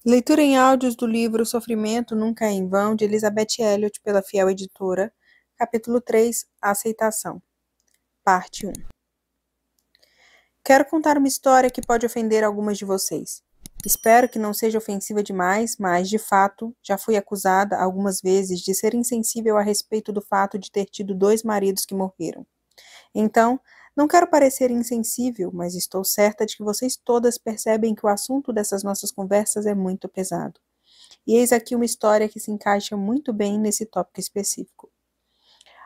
Leitura em áudios do livro Sofrimento Nunca é em Vão, de Elizabeth Elliot, pela Fiel Editora, capítulo 3, A Aceitação, parte 1. Quero contar uma história que pode ofender algumas de vocês. Espero que não seja ofensiva demais, mas, de fato, já fui acusada algumas vezes de ser insensível a respeito do fato de ter tido 2 maridos que morreram. Então, não quero parecer insensível, mas estou certa de que vocês todas percebem que o assunto dessas nossas conversas é muito pesado. E eis aqui uma história que se encaixa muito bem nesse tópico específico.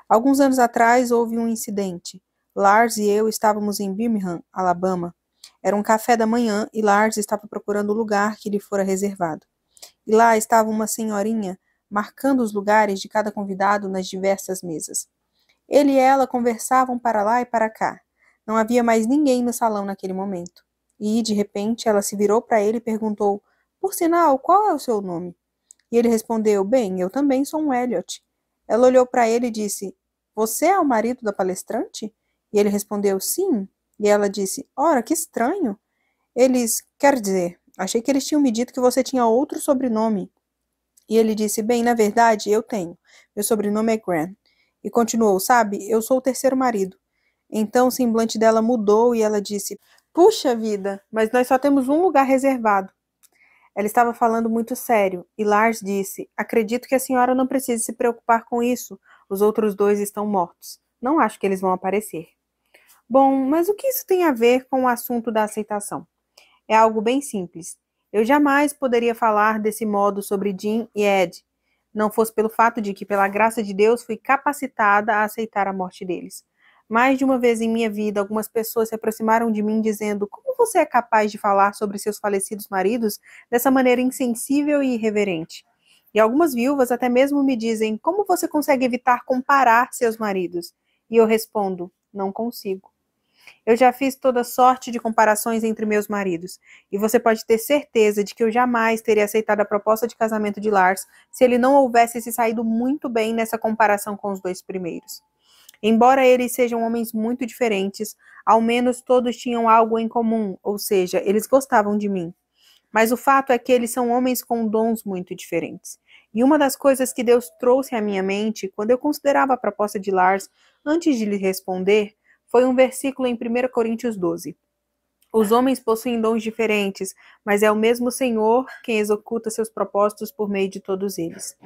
Alguns anos atrás houve um incidente. Lars e eu estávamos em Birmingham, Alabama. Era um café da manhã e Lars estava procurando o lugar que lhe fora reservado. E lá estava uma senhorinha marcando os lugares de cada convidado nas diversas mesas. Ele e ela conversavam para lá e para cá. Não havia mais ninguém no salão naquele momento. E, de repente, ela se virou para ele e perguntou: Por sinal, qual é o seu nome? E ele respondeu: Bem, eu também sou um Elliot. Ela olhou para ele e disse: Você é o marido da palestrante? E ele respondeu: Sim. E ela disse: Ora, que estranho. Quer dizer, achei que eles tinham me dito que você tinha outro sobrenome. E ele disse: Bem, na verdade, eu tenho. Meu sobrenome é Grant. E continuou: Sabe, eu sou o terceiro marido. Então o semblante dela mudou e ela disse: Puxa vida, mas nós só temos um lugar reservado. Ela estava falando muito sério, e Lars disse: Acredito que a senhora não precise se preocupar com isso. Os outros 2 estão mortos. Não acho que eles vão aparecer. Bom, mas o que isso tem a ver com o assunto da aceitação? É algo bem simples. Eu jamais poderia falar desse modo sobre Jim e Ed, não fosse pelo fato de que, pela graça de Deus, fui capacitada a aceitar a morte deles. Mais de uma vez em minha vida, algumas pessoas se aproximaram de mim dizendo: Como você é capaz de falar sobre seus falecidos maridos dessa maneira insensível e irreverente? E algumas viúvas até mesmo me dizem: Como você consegue evitar comparar seus maridos? E eu respondo: Não consigo. Eu já fiz toda sorte de comparações entre meus maridos, e você pode ter certeza de que eu jamais teria aceitado a proposta de casamento de Lars se ele não houvesse se saído muito bem nessa comparação com os 2 primeiros. Embora eles sejam homens muito diferentes, ao menos todos tinham algo em comum, ou seja, eles gostavam de mim. Mas o fato é que eles são homens com dons muito diferentes. E uma das coisas que Deus trouxe à minha mente, quando eu considerava a proposta de Lars, antes de lhe responder, foi um versículo em 1 Coríntios 12. Os homens possuem dons diferentes, mas é o mesmo Senhor quem executa seus propósitos por meio de todos eles.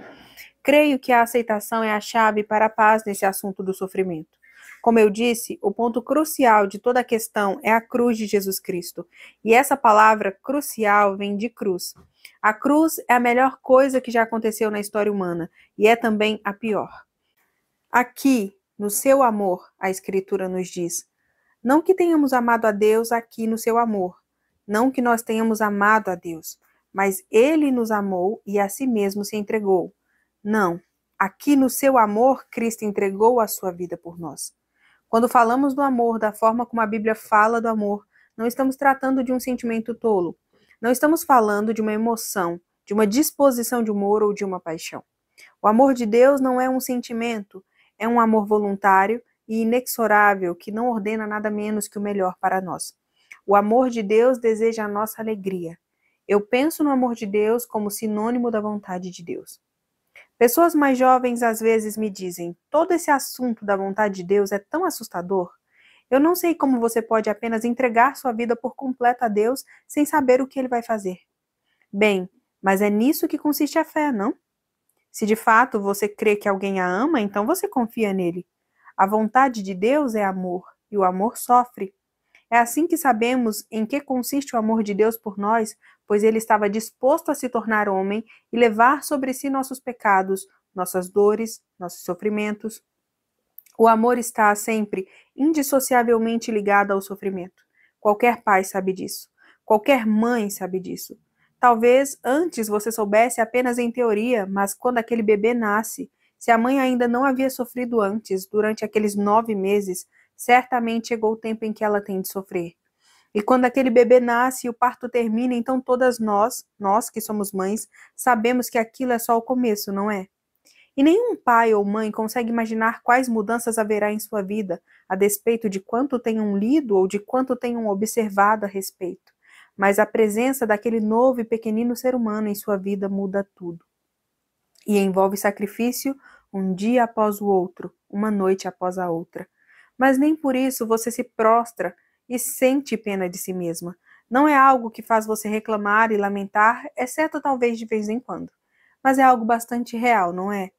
Creio que a aceitação é a chave para a paz nesse assunto do sofrimento. Como eu disse, o ponto crucial de toda a questão é a cruz de Jesus Cristo. E essa palavra crucial vem de cruz. A cruz é a melhor coisa que já aconteceu na história humana e é também a pior. Aqui, no seu amor, a Escritura nos diz: não que tenhamos amado a Deus aqui no seu amor, não que nós tenhamos amado a Deus, mas ele nos amou e a si mesmo se entregou. Não, aqui no seu amor, Cristo entregou a sua vida por nós. Quando falamos do amor da forma como a Bíblia fala do amor, não estamos tratando de um sentimento tolo. Não estamos falando de uma emoção, de uma disposição de humor ou de uma paixão. O amor de Deus não é um sentimento, é um amor voluntário e inexorável que não ordena nada menos que o melhor para nós. O amor de Deus deseja a nossa alegria. Eu penso no amor de Deus como sinônimo da vontade de Deus. Pessoas mais jovens às vezes me dizem: todo esse assunto da vontade de Deus é tão assustador. Eu não sei como você pode apenas entregar sua vida por completo a Deus sem saber o que ele vai fazer. Bem, mas é nisso que consiste a fé, não? Se de fato você crê que alguém a ama, então você confia nele. A vontade de Deus é amor, e o amor sofre. É assim que sabemos em que consiste o amor de Deus por nós, pois ele estava disposto a se tornar homem e levar sobre si nossos pecados, nossas dores, nossos sofrimentos. O amor está sempre indissociavelmente ligado ao sofrimento. Qualquer pai sabe disso. Qualquer mãe sabe disso. Talvez antes você soubesse apenas em teoria, mas quando aquele bebê nasce, se a mãe ainda não havia sofrido antes, durante aqueles 9 meses, certamente chegou o tempo em que ela tem de sofrer. E quando aquele bebê nasce e o parto termina, então todas nós que somos mães, sabemos que aquilo é só o começo, não é? E nenhum pai ou mãe consegue imaginar quais mudanças haverá em sua vida, a despeito de quanto tenham lido ou de quanto tenham observado a respeito. mas a presença daquele novo e pequenino ser humano em sua vida muda tudo. E envolve sacrifício um dia após o outro, uma noite após a outra. Mas nem por isso você se prostra e sente pena de si mesma. Não é algo que faz você reclamar e lamentar, exceto talvez de vez em quando. Mas é algo bastante real, não é?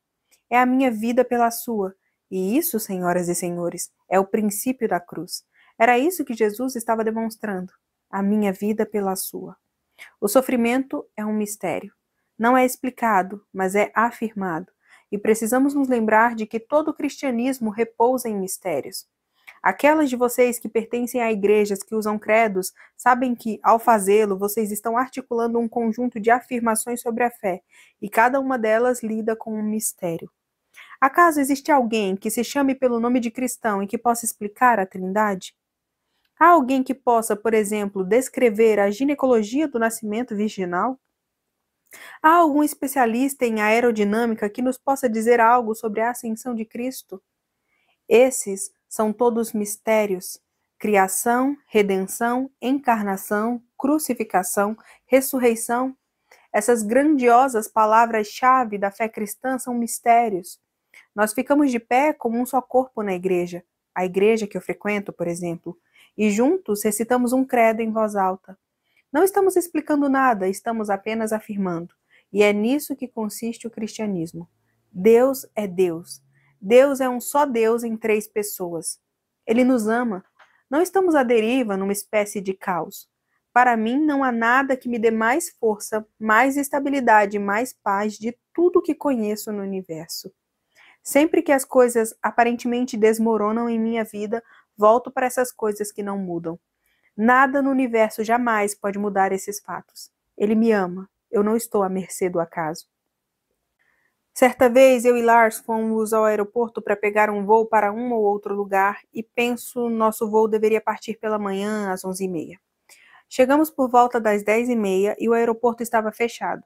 É a minha vida pela sua. E isso, senhoras e senhores, é o princípio da cruz. Era isso que Jesus estava demonstrando. A minha vida pela sua. O sofrimento é um mistério. Não é explicado, mas é afirmado. E precisamos nos lembrar de que todo o cristianismo repousa em mistérios. Aquelas de vocês que pertencem a igrejas que usam credos sabem que, ao fazê-lo, vocês estão articulando um conjunto de afirmações sobre a fé, e cada uma delas lida com um mistério. Acaso existe alguém que se chame pelo nome de cristão e que possa explicar a Trindade? Há alguém que possa, por exemplo, descrever a ginecologia do nascimento virginal? Há algum especialista em aerodinâmica que nos possa dizer algo sobre a ascensão de Cristo? Esses são todos mistérios: criação, redenção, encarnação, crucificação, ressurreição. Essas grandiosas palavras-chave da fé cristã são mistérios. Nós ficamos de pé como um só corpo na igreja, a igreja que eu frequento, por exemplo, e juntos recitamos um credo em voz alta. Não estamos explicando nada, estamos apenas afirmando. E é nisso que consiste o cristianismo. Deus é Deus. Deus é um só Deus em 3 pessoas. Ele nos ama. Não estamos à deriva numa espécie de caos. Para mim, não há nada que me dê mais força, mais estabilidade e mais paz de tudo que conheço no universo. Sempre que as coisas aparentemente desmoronam em minha vida, volto para essas coisas que não mudam. Nada no universo jamais pode mudar esses fatos. Ele me ama. Eu não estou à mercê do acaso. Certa vez, eu e Lars fomos ao aeroporto para pegar um voo para um ou outro lugar e penso nosso voo deveria partir pela manhã às 11h30. Chegamos por volta das 10h30 e o aeroporto estava fechado.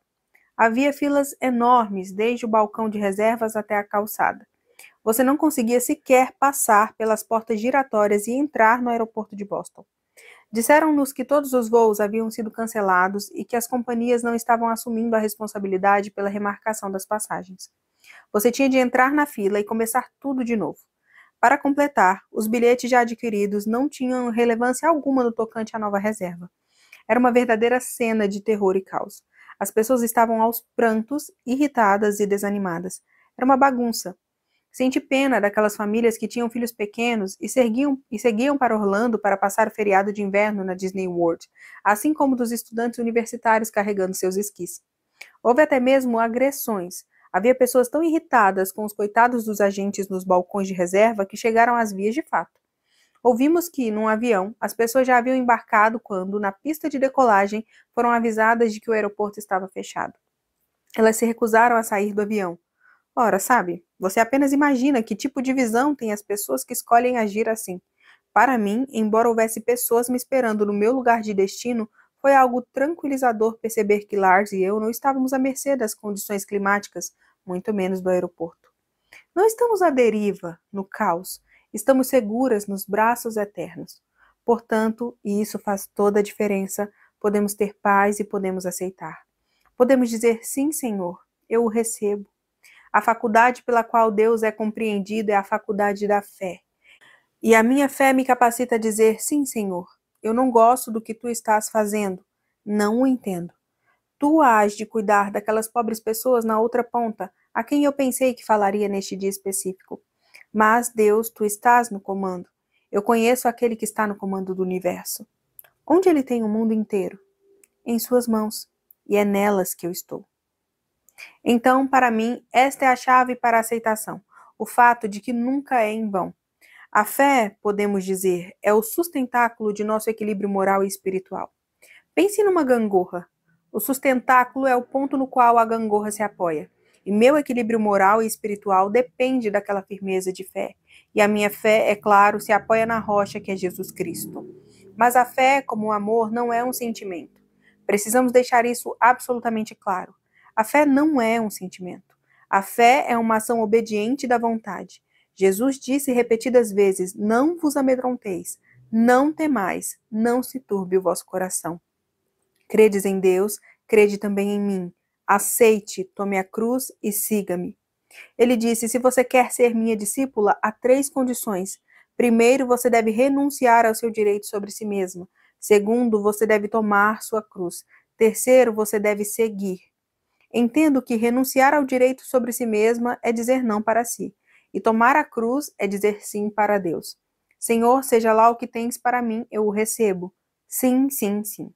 Havia filas enormes desde o balcão de reservas até a calçada. Você não conseguia sequer passar pelas portas giratórias e entrar no aeroporto de Boston. Disseram-nos que todos os voos haviam sido cancelados e que as companhias não estavam assumindo a responsabilidade pela remarcação das passagens. Você tinha de entrar na fila e começar tudo de novo. Para completar, os bilhetes já adquiridos não tinham relevância alguma no tocante à nova reserva. Era uma verdadeira cena de terror e caos. As pessoas estavam aos prantos, irritadas e desanimadas. Era uma bagunça. Senti pena daquelas famílias que tinham filhos pequenos e seguiam para Orlando para passar o feriado de inverno na Disney World, assim como dos estudantes universitários carregando seus esquis. Houve até mesmo agressões. Havia pessoas tão irritadas com os coitados dos agentes nos balcões de reserva que chegaram às vias de fato. Ouvimos que, num avião, as pessoas já haviam embarcado quando, na pista de decolagem, foram avisadas de que o aeroporto estava fechado. Elas se recusaram a sair do avião. Ora, sabe, você apenas imagina que tipo de visão têm as pessoas que escolhem agir assim. Para mim, embora houvesse pessoas me esperando no meu lugar de destino, foi algo tranquilizador perceber que Lars e eu não estávamos à mercê das condições climáticas, muito menos do aeroporto. Não estamos à deriva, no caos, estamos seguras nos braços eternos. Portanto, e isso faz toda a diferença, podemos ter paz e podemos aceitar. Podemos dizer, sim, Senhor, eu o recebo. A faculdade pela qual Deus é compreendido é a faculdade da fé. E a minha fé me capacita a dizer, sim, Senhor, eu não gosto do que tu estás fazendo, não o entendo. Tu hás de cuidar daquelas pobres pessoas na outra ponta, a quem eu pensei que falaria neste dia específico. Mas, Deus, tu estás no comando. Eu conheço aquele que está no comando do universo. Onde ele tem o mundo inteiro? Em suas mãos, e é nelas que eu estou. Então, para mim, esta é a chave para a aceitação, o fato de que nunca é em vão. A fé, podemos dizer, é o sustentáculo de nosso equilíbrio moral e espiritual. Pense numa gangorra. O sustentáculo é o ponto no qual a gangorra se apoia. E meu equilíbrio moral e espiritual depende daquela firmeza de fé. E a minha fé, é claro, se apoia na rocha que é Jesus Cristo. Mas a fé, como o amor, não é um sentimento. Precisamos deixar isso absolutamente claro. A fé não é um sentimento. A fé é uma ação obediente da vontade. Jesus disse repetidas vezes, não vos amedronteis, não temais, não se turbe o vosso coração. Credes em Deus, crede também em mim. Aceite, tome a cruz e siga-me. Ele disse: se você quer ser minha discípula, há 3 condições. Primeiro, você deve renunciar ao seu direito sobre si mesma. Segundo, você deve tomar sua cruz. Terceiro, você deve seguir. Entendo que renunciar ao direito sobre si mesma é dizer não para si, e tomar a cruz é dizer sim para Deus. Senhor, seja lá o que tens para mim, eu o recebo. Sim, sim, sim.